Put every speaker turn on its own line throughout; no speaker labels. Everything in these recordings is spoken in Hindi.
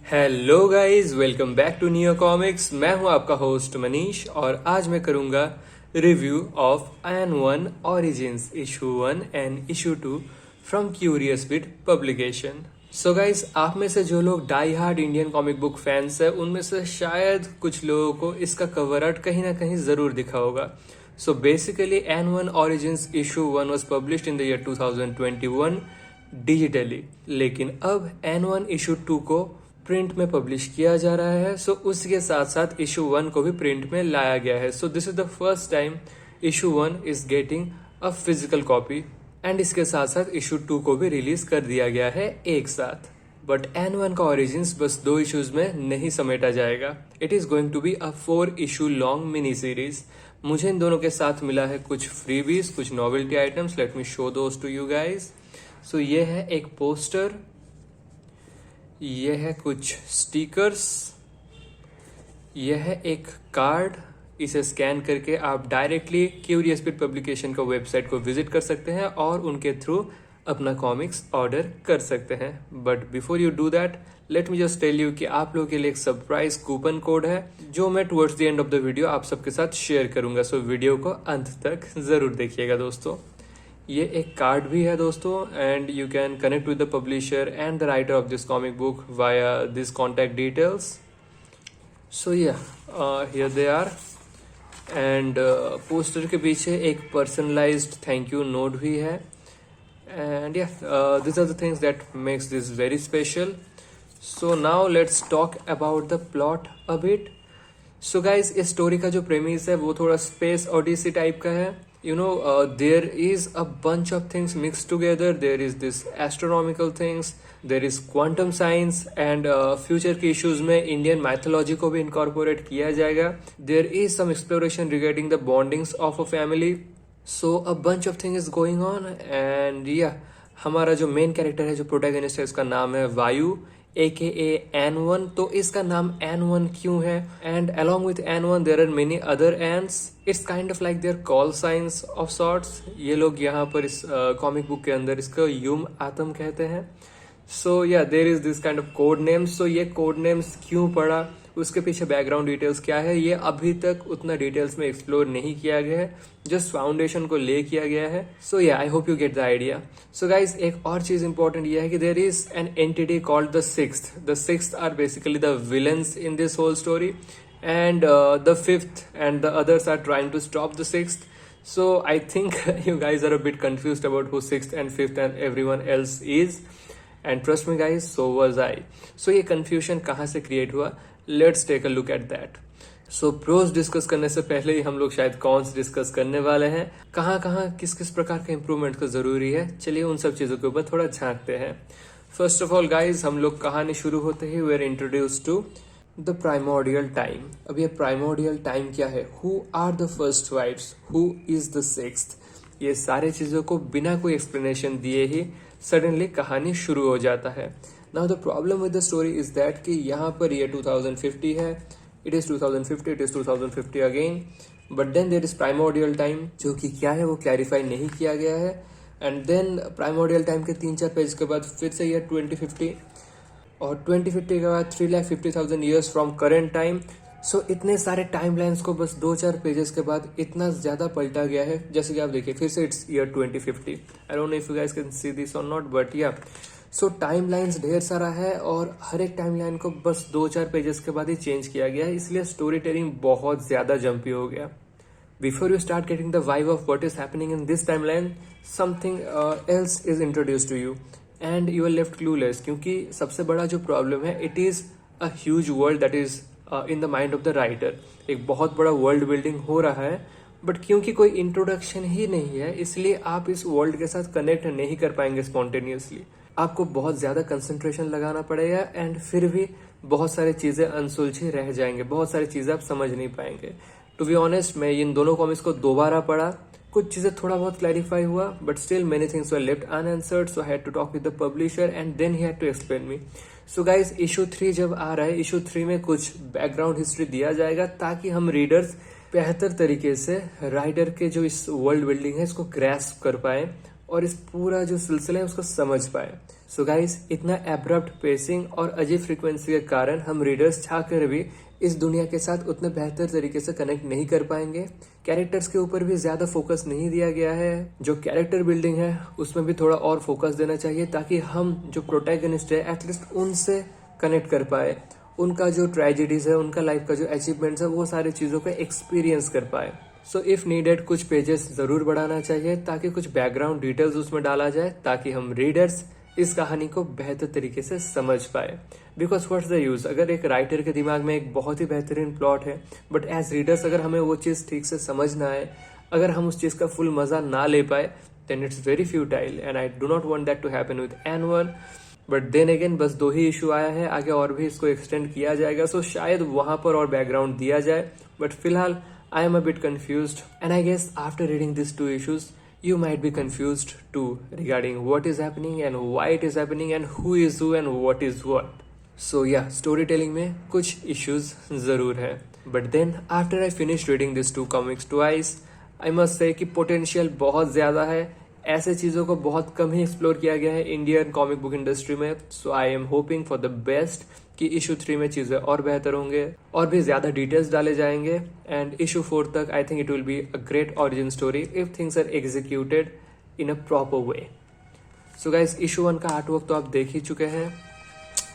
Hello guys, welcome back to new comics. मैं हूं आपका होस्ट मनीष और आज मैं करूंगा review of N one origins issue 1 and issue 2 from Curious Bit publication. So guys, आप में से जो लोग die hard Indian comic book fans है उनमें से शायद कुछ लोगों को इसका कवर आर्ट कहीं ना कहीं जरूर दिखा होगा। So basically N one origins issue 1 was published in the year 2021 digitally, लेकिन अब एन वन इशू 2 को प्रिंट में पब्लिश किया जा रहा है। सो उसके साथ साथ इशू 1 को भी प्रिंट में लाया गया है। So this is the first time issue 1 is getting a physical copy and इसके साथ साथ इशू 2 को भी रिलीज कर दिया गया है एक साथ। बट एन वन का ओरिजिन्स बस 2 इश्यूज में नहीं समेटा जाएगा। It is going to be a 4 issue long mini series. मुझे इन दोनों के साथ मिला है कुछ फ्रीबीज, कुछ novelty items. Let me show those to you guys. So ये है एक पोस्टर, यह है कुछ स्टिकर्स, यह है एक कार्ड। इसे स्कैन करके आप डायरेक्टली क्यूरियस बिट पब्लिकेशन का वेबसाइट को विजिट कर सकते हैं और उनके थ्रू अपना कॉमिक्स ऑर्डर कर सकते हैं। But before you do that, let me just tell you कि आप लोगों के लिए एक सरप्राइज कूपन कोड है जो मैं towards the end of the video आप सबके साथ शेयर करूंगा। सो वीडियो को अंत तक जरूर देखिएगा दोस्तों। ये एक कार्ड भी है दोस्तों, and you can connect with the publisher and the writer of this comic book via this contact details. So here they are. And poster के पीछे एक पर्सनलाइज्ड थैंक यू नोट भी है। And this are the things that makes this very special. So now let's talk about the plot a bit. So guys, इस स्टोरी का जो प्रेमिस है वो थोड़ा स्पेस ओडिसी टाइप का है। There is a bunch of things mixed together. There is this astronomical things, there is quantum science and future के issues में Indian mythology को भी incorporate किया जाएगा. There is some exploration regarding the bondings of a family. So a bunch of things is going on and हमारा जो मेन कैरेक्टर है, जो प्रोटैगनिस्ट है, उसका नाम है वायु AKA N1। तो इसका नाम N1 क्यों है? And along with N1 there are many other ants. It's kind of like their call signs of sorts. ये लोग यहाँ पर इस कॉमिक बुक के अंदर इसको यूम आतम कहते हैं। सो there is this kind of code names. So ये code names क्यों पड़ा, उसके पीछे बैकग्राउंड डिटेल्स क्या है, ये अभी तक उतना डिटेल्स में एक्सप्लोर नहीं किया गया है, जस्ट फाउंडेशन को ले किया गया है। So I hope you get the idea. So guys, एक और चीज इंपॉर्टेंट ये है कि there is an entity called the sixth. The sixth are basically the villains in this whole story and the fifth and the others are trying to stop the sixth. So I think you guys are a bit confused about who sixth and fifth and everyone else is. And trust me guys, so was I. So ये confusion कहाँ से create हुआ? Let's take a look at that. So pros discuss करने से पहले ही हम लोग शायद कॉन्स डिस्कस करने वाले हैं। कहाँ कहाँ किस किस प्रकार के इम्प्रूवमेंट को जरूरी है, चलिए उन सब चीजों के ऊपर थोड़ा झांकते हैं। फर्स्ट ऑफ ऑल गाइज, हम लोग कहानी शुरू होते ही we are introduced to the primordial time. अब ये प्राइमोर्डियल टाइम क्या है? Who are the first wives? Who is the sixth? ये सारे चीजों को बिना कोई एक्सप्लेनेशन दिए ही सडनली कहानी शुरू हो जाता है। Now the problem with the story is that कि यहाँ पर ये 2050 है, it is 2050, it is 2050 again, but then there is primordial time जो कि क्या है वो क्लैरिफाई नहीं किया गया है। एंड देन प्राइमोर्डियल टाइम के 3-4 पेज के बाद फिर से ये 2050 और 2050 के बाद 3,50,000 ईयर्स फ्रॉम करेंट टाइम। सो इतने सारे टाइम लाइन्स को बस 2-4 पेजेस के बाद इतना ज्यादा पलटा गया है। जैसे कि आप देखिए फिर से it's year 2050। I don't know if you guys can see this और not, but so time lines ढेर सारा है और हर एक टाइम लाइन को बस 2-4 पेजेस के बाद ही चेंज किया गया है, इसलिए स्टोरी टेलिंग बहुत ज्यादा जंपी हो गया। Before you start getting the vibe of what is happening in this time line, something else is introduce to you and you are left clueless. क्योंकि सबसे बड़ा जो प्रॉब्लम है, it is a huge world that is in the mind of the writer. एक बहुत बड़ा वर्ल्ड बिल्डिंग हो रहा है, बट क्योंकि कोई इंट्रोडक्शन ही नहीं है, इसलिए आप इस वर्ल्ड के साथ कनेक्ट नहीं कर पाएंगे स्पॉन्टेनियसली। आपको बहुत ज्यादा कंसंट्रेशन लगाना पड़ेगा एंड फिर भी बहुत सारी चीजें अनसुलझी रह जाएंगे, बहुत सारी चीजें आप समझ नहीं पाएंगे। टू बी ऑनेस्ट, मैं इन दोनों कॉमिक्स को दोबारा पढ़ा, कुछ चीजें थोड़ा बहुत क्लैरिफाई हुआ, but still many things were left unanswered. So I had to talk with the publisher and then he had to explain me. So guys, issue 3 जब आ रहा है, इशू 3 में कुछ बैकग्राउंड हिस्ट्री दिया जाएगा ताकि हम रीडर्स बेहतर तरीके से राइटर के जो इस वर्ल्ड बिल्डिंग है इसको ग्रैस्प कर पाए और इस पूरा जो सिलसिला है उसको समझ पाए। सो गाइस, इतना एब्रप्ट पेसिंग और अजीब फ्रीक्वेंसी के कारण हम रीडर्स चाहकर भी इस दुनिया के साथ उतने बेहतर तरीके से कनेक्ट नहीं कर पाएंगे। कैरेक्टर्स के ऊपर भी ज्यादा फोकस नहीं दिया गया है। जो कैरेक्टर बिल्डिंग है उसमें भी थोड़ा और फोकस देना चाहिए, ताकि हम जो प्रोटैगनिस्ट है एटलीस्ट उनसे कनेक्ट कर पाए, उनका जो ट्रेजेडीज है, उनका लाइफ का जो अचीवमेंट्स है, वो सारी चीजों को एक्सपीरियंस कर पाए। सो इफ नीडेड कुछ पेजेस जरूर बढ़ाना चाहिए, ताकि कुछ बैकग्राउंड डिटेल्स उसमें डाला जाए, ताकि हम रीडर्स इस कहानी को बेहतर तरीके से समझ पाए। बिकॉज व्हाट्स द यूज, अगर एक राइटर के दिमाग में एक बहुत ही बेहतरीन प्लॉट है, बट एज रीडर्स अगर हमें वो चीज ठीक से समझ ना आए, अगर हम उस चीज का फुल मजा ना ले पाए, then it's very futile and I do not want that to happen with anyone. But then again बस 2 ही इशू आया है, आगे और भी इसको एक्सटेंड किया जाएगा, सो शायद वहां पर और बैकग्राउंड दिया जाए। बट फिलहाल I am a bit confused, and I guess after reading these 2 issues, you might be confused too regarding what is happening and why it is happening and who is who and what is what. So yeah, storytelling में कुछ issues जरूर है. But then after I finished reading these 2 comics twice, I must say कि potential बहुत ज्यादा है. ऐसे चीजों को बहुत कम ही एक्सप्लोर किया गया है इंडियन कॉमिक बुक इंडस्ट्री में. So I am hoping for the best कि इशू 3 में चीजें और बेहतर होंगे और भी ज्यादा डिटेल्स डाले जाएंगे. एंड इशू 4 तक I think it will be a great origin story if things are executed in a proper way. So guys, issue 1 का आर्ट वर्क तो आप देख ही चुके हैं.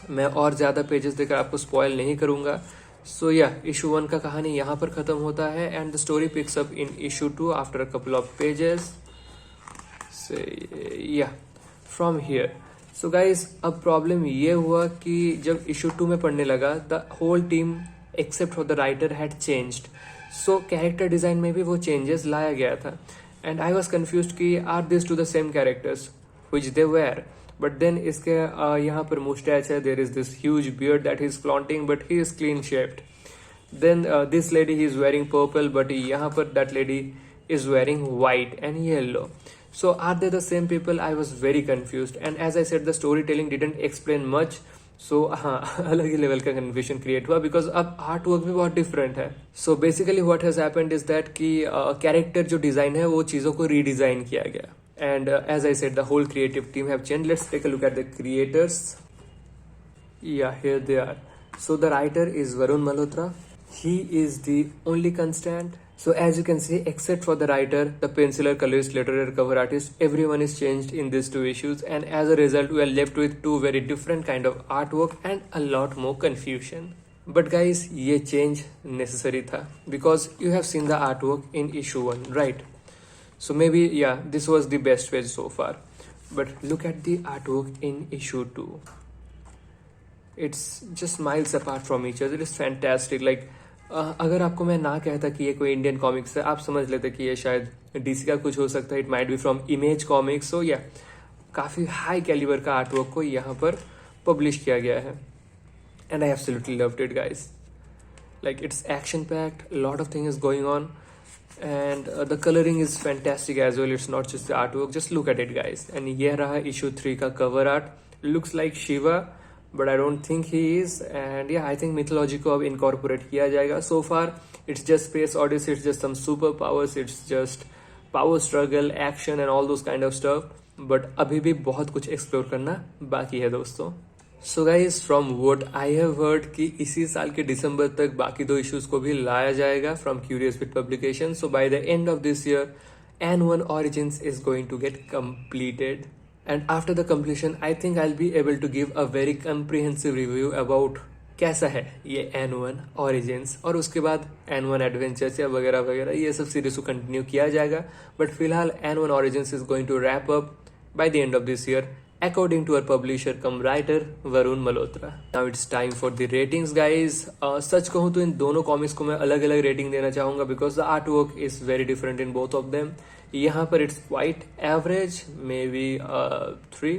मैं और ज्यादा पेजेस देकर आपको स्पॉइल नहीं करूंगा. सो या, इशू 1 का कहानी यहाँ पर खत्म होता है and the story picks up in issue 2 after a couple of pages. From here. So guys, अब प्रॉब्लम ये हुआ कि जब इशू 2 में पढ़ने लगा, the whole team except for the writer had changed. So character design में भी वो चेंजेस लाया गया था एंड आई वॉज कंफ्यूज कि are this two the same characters which they were. But then इसके यहाँ पर मुस्टैच है, there is this huge beard that he is flaunting but he is clean shaped. Then this lady he is wearing purple, but यहाँ पर that lady is wearing white and yellow. So are they the same people? I was very confused, and as I said, the storytelling didn't explain much. So हाँ, अलग ही लेवल का confusion create हुआ because अब आर्ट वर्क भी बहुत डिफरेंट है. So basically what has happened is that कि कैरेक्टर जो डिजाइन है वो चीजों को रीडिजाइन किया गया. And as I said, the whole creative team have changed. Let's take a look at the creators. Yeah, here they are. So the writer is Varun Malhotra. He is the only constant. So as you can see, except for the writer, the penciler, colorist, letterer, cover artist, everyone is changed in these 2 issues, and as a result we are left with 2 very different kind of artwork and a lot more confusion. But guys, ये change necessary था because you have seen the artwork in issue 1, right? So maybe yeah, this was the best page so far. But look at the artwork in issue 2. It's just miles apart from each other. It's fantastic. Like अगर आपको मैं ना कहता कि ये कोई इंडियन कॉमिक्स है, आप समझ लेते कि ये शायद डीसी का कुछ हो सकता है. It might be from Image Comics. So yeah, काफी हाई कैलिबर का आर्टवर्क को यहाँ पर पब्लिश किया गया है and I absolutely loved it guys. Like it's action packed, lot of thing is going on and the colouring is fantastic as well. It's not just the artwork, just look at it guys. And ये रहा इशू 3 का cover art. Looks like Shiva, but I don't think he is. And yeah, I think mythology को अब incorporate किया जाएगा. So far it's just space odyssey, it's just some superpowers, it's just power struggle, action and all those kind of stuff. But अभी भी बहुत कुछ explore करना बाकी है दोस्तों. So guys, from what I have heard कि इसी साल के दिसंबर तक बाकी 2 issues को भी लाया जाएगा from Curious Bit Publication. So by the end of this year, N1 Origins is going to get completed. And after the completion, I think I'll be able to give a very comprehensive review about कैसा है ये N1 Origins. और उसके बाद N1 Adventures या वगैरह वगैरह ये सब सीरीज को कंटिन्यू किया जाएगा. बट फिलहाल N1 Origins is going to wrap up by the end of this year, according to our publisher cum writer Varun Malhotra. Now it's time for the ratings guys. सच कहूँ तो इन दोनों कॉमिक्स को मैं अलग अलग रेटिंग देना चाहूंगा because the artwork is very different in both of them. यहाँ पर it's quite average, maybe 3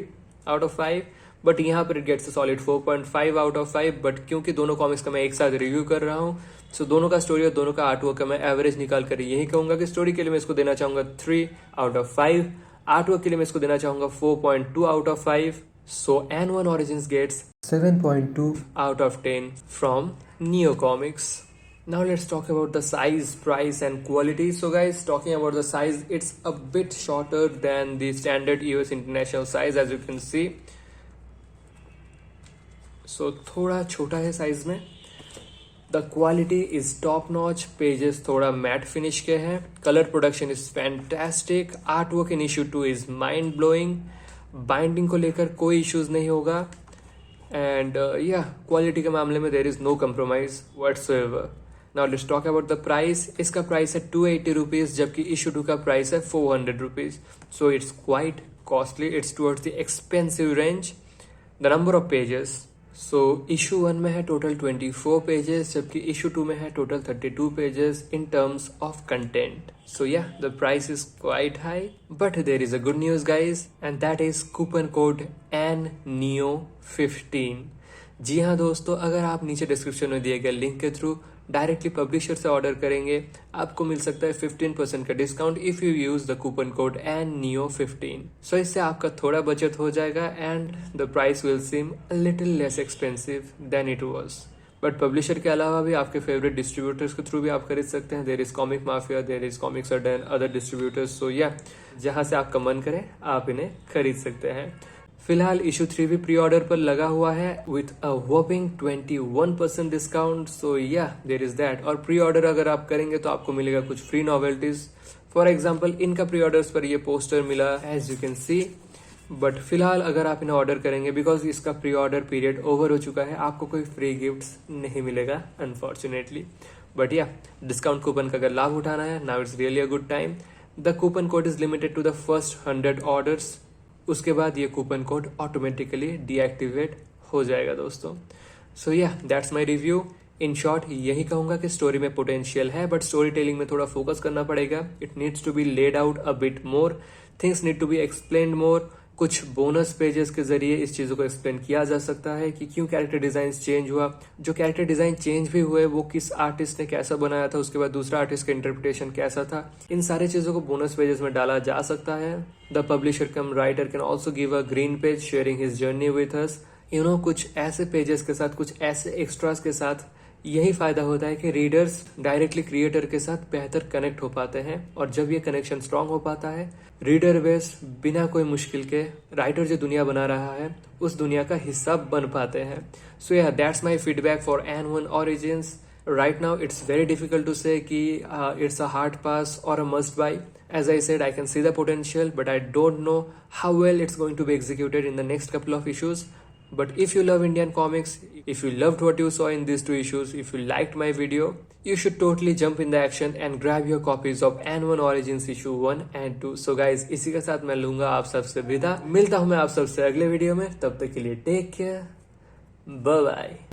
out of 5. But यहाँ पर it gets a solid 4.5 out of 5. But क्योंकि दोनों कॉमिक्स का मैं एक साथ रिव्यू कर रहा हूँ, सो दोनों का स्टोरी और दोनों का आर्टवर्क का मैं एवरेज निकाल कर यही कहूंगा कि स्टोरी के लिए मैं इसको देना चाहूंगा 3 out of 5. आर्टवर्क के लिए मैं इसको देना चाहूंगा 4.2 out of 5. So N1 Origins gets 7.2 out of 10 from Neo Comics. Now let's talk about the size, price and quality. So guys, talking about the size, it's a bit shorter than the standard US international size, as you can see. सो थोड़ा छोटा है साइज में। The quality is top notch, pages थोड़ा मैट फिनिश के हैं, colour production is fantastic, art work in issue 2 is mind blowing, binding को लेकर कोई इश्यूज नहीं होगा, एंड क्वालिटी के मामले में there is no compromise whatsoever. Now let's talk about the price. इसका प्राइस है 280 रुपीज, जबकि इशू 2 का प्राइस है 400 rupees. So it's quite costly, it's towards the expensive range. The number of pages, so issue 1 में है टोटल 24 पेजेस, जबकि इशू 2 में है total 32 pages in terms of content. So yeah the price is quite high, but there is a good news guys, and that is coupon code ANNEO15। जी हाँ दोस्तों, अगर आप नीचे डिस्क्रिप्शन में दिए गए लिंक के थ्रू डायरेक्टली पब्लिशर से ऑर्डर करेंगे, आपको मिल सकता है 15% का discount if you use the coupon code ANNEO15। सो इससे आपका थोड़ा बचत हो जाएगा and the price will seam a little less expensive than it was. But publisher के अलावा भी आपके फेवरेट डिस्ट्रीब्यूटर्स के थ्रू भी आप खरीद सकते हैं। There is Comic Mafia, there is comics and other distributors. So yeah जहां से आपका मन करे आप इन्हें खरीद सकते हैं। फिलहाल इशू 3 भी प्री ऑर्डर पर लगा हुआ है with a वॉपिंग 21% discount. So yeah there is that. और प्री ऑर्डर अगर आप करेंगे तो आपको मिलेगा कुछ फ्री नॉवेल्टीज। फॉर एग्जाम्पल इनका प्री ऑर्डर्स पर ये पोस्टर मिला as you can see, but फिलहाल अगर आप इन्हें ऑर्डर करेंगे, बिकॉज इसका प्री ऑर्डर पीरियड ओवर हो चुका है, आपको कोई फ्री गिफ्ट्स नहीं मिलेगा unfortunately. But yeah discount coupon का अगर लाभ उठाना है, now it's really a good time. The coupon code is limited to the first 100 orders. उसके बाद ये कूपन कोड ऑटोमेटिकली डीएक्टिवेट हो जाएगा दोस्तों। सो yeah that's my review. In short यही कहूंगा कि स्टोरी में पोटेंशियल है, बट स्टोरी टेलिंग में थोड़ा फोकस करना पड़ेगा। It needs to be laid out a bit more, things need to be explained more. कुछ बोनस पेजेस के जरिए इस चीजों को एक्सप्लेन किया जा सकता है कि क्यों कैरेक्टर डिजाइन चेंज हुआ, जो कैरेक्टर डिजाइन चेंज भी हुए वो किस आर्टिस्ट ने कैसा बनाया था, उसके बाद दूसरा आर्टिस्ट का इंटरप्रिटेशन कैसा था। इन सारे चीजों को बोनस पेजेस में डाला जा सकता है। The publisher come writer can also give a green page sharing his journey with us. कुछ ऐसे पेजेस के साथ, कुछ ऐसे एक्स्ट्रास के साथ यही फायदा होता है कि रीडर्स डायरेक्टली क्रिएटर के साथ बेहतर कनेक्ट हो पाते हैं, और जब ये कनेक्शन स्ट्रांग हो पाता है, रीडर बेस बिना कोई मुश्किल के राइटर जो दुनिया बना रहा है उस दुनिया का हिस्सा बन पाते हैं। So yeah that's my feedback for ANN1 Origins। Right now it's very difficult to say कि इट्स अ हार्ड पास और a must buy. As I said, I can see the potential, but I don't know how well it's going to be executed in the next couple of issues. But if you love Indian comics, if you loved what you saw in these 2 issues, if you liked my video, you should totally jump in the action and grab your copies of ANN1 Origins issue 1 and 2. So guys, इसी के साथ मैं लूंगा आप सबसे विदा। मिलता हूँ मैं आप सबसे अगले वीडियो में, तब तक के लिए टेक केयर, बाय बाय।